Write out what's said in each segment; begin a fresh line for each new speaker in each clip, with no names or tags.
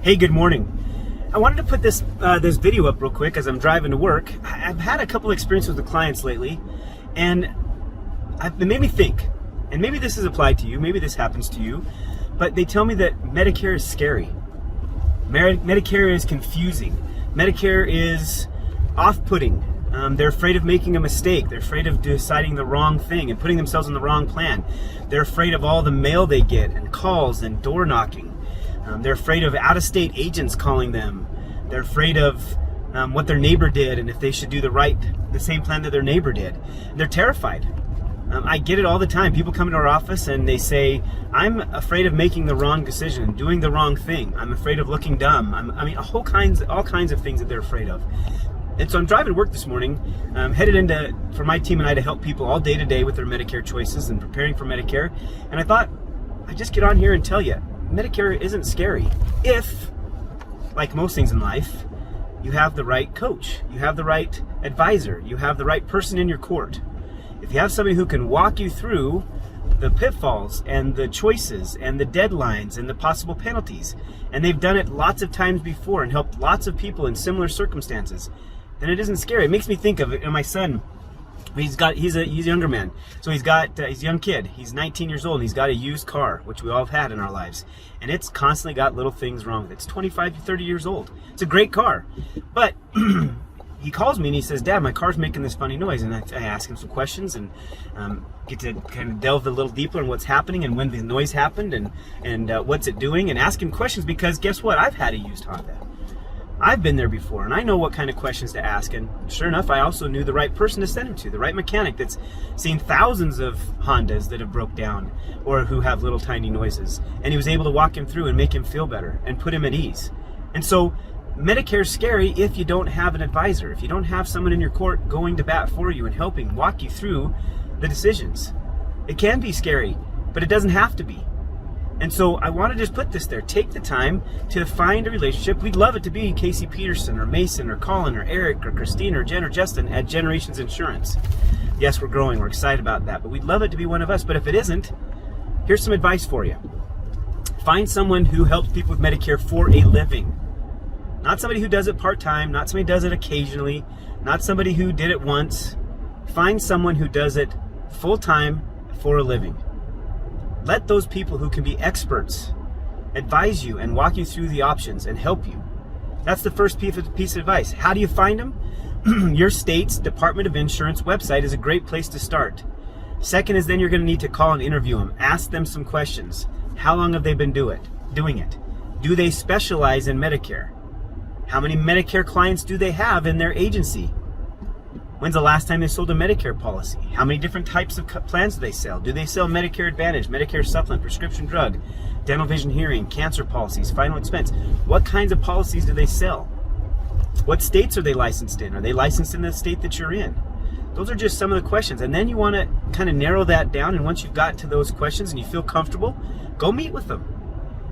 Hey, good morning. I wanted to put this video up real quick as I'm driving to work. I've had a couple experiences with the clients lately, and it made me think, and maybe this is applied to you, maybe this happens to you, but they tell me that Medicare is scary. Medicare is confusing. Medicare is off-putting. They're afraid of making a mistake. They're afraid of deciding the wrong thing and putting themselves on the wrong plan. They're afraid of all the mail they get and calls and door knocking. They're afraid of out-of-state agents calling them. They're afraid of what their neighbor did and if they should do the same plan that their neighbor did. They're terrified. I get it all the time. People come into our office and they say, I'm afraid of making the wrong decision, doing the wrong thing. I'm afraid of looking dumb. All kinds of things that they're afraid of. And so I'm driving to work this morning, headed for my team and I to help people all day to day with their Medicare choices and preparing for Medicare. And I thought, I'd just get on here and tell you, Medicare isn't scary if, like most things in life, you have the right coach, you have the right advisor, you have the right person in your court. If you have somebody who can walk you through the pitfalls and the choices and the deadlines and the possible penalties, and they've done it lots of times before and helped lots of people in similar circumstances, then it isn't scary. It makes me think of my son. He's a younger man, so he's a young kid. He's 19 years old and he's got a used car, which we all have had in our lives, and it's constantly got little things wrong with it. It's 25 to 30 years old. It's a great car, but he calls me and he says, Dad, my car's making this funny noise. And I ask him some questions and get to kind of delve a little deeper on what's happening and when the noise happened and what's it doing, and ask him questions because guess what? I've had a used Honda. I've been there before and I know what kind of questions to ask, and sure enough, I also knew the right person to send him to, the right mechanic that's seen thousands of Hondas that have broke down or who have little tiny noises, and he was able to walk him through and make him feel better and put him at ease. And so Medicare's scary if you don't have an advisor, if you don't have someone in your court going to bat for you and helping walk you through the decisions. It can be scary, but it doesn't have to be. And so I want to just put this there. Take the time to find a relationship. We'd love it to be Casey Peterson or Mason or Colin or Eric or Christine or Jen or Justin at Generations Insurance. Yes, we're growing. We're excited about that. But we'd love it to be one of us. But if it isn't, here's some advice for you. Find someone who helps people with Medicare for a living. Not somebody who does it part-time, not somebody who does it occasionally, not somebody who did it once. Find someone who does it full-time for a living. Let those people who can be experts advise you and walk you through the options and help you. That's the first piece of advice. How do you find them? Your state's Department of Insurance website is a great place to start. Second is then you're going to need to call and interview them. Ask them some questions. How long have they been doing it? Do they specialize in Medicare? How many Medicare clients do they have in their agency? When's the last time they sold a Medicare policy? How many different types of plans do they sell? Do they sell Medicare Advantage, Medicare Supplement, prescription drug, dental, vision, hearing, cancer policies, final expense? What kinds of policies do they sell? What states are they licensed in? Are they licensed in the state that you're in? Those are just some of the questions. And then you want to kind of narrow that down. And once you've got to those questions and you feel comfortable, go meet with them.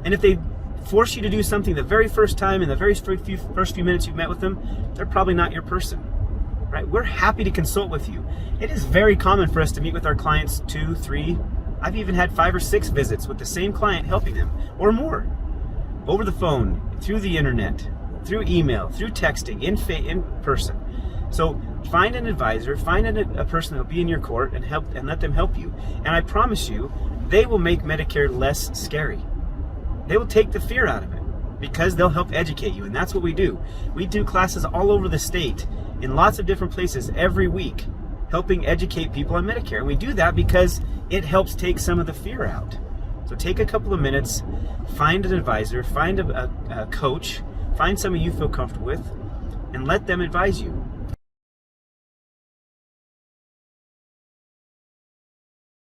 And if they force you to do something the very first time in the very first few minutes you've met with them, they're probably not your person. Right? We're happy to consult with you. It is very common for us to meet with our clients 2, 3, I've even had 5 or 6 visits with the same client helping them, or more, over the phone, through the internet, through email, through texting, in person. So find an advisor, find a person that will be in your court and let them help you. And I promise you, they will make Medicare less scary. They will take the fear out of it because they'll help educate you, and that's what we do. We do classes all over the state in lots of different places every week, helping educate people on Medicare. And we do that because it helps take some of the fear out. So take a couple of minutes, find an advisor, find a coach, find someone you feel comfortable with, and let them advise you.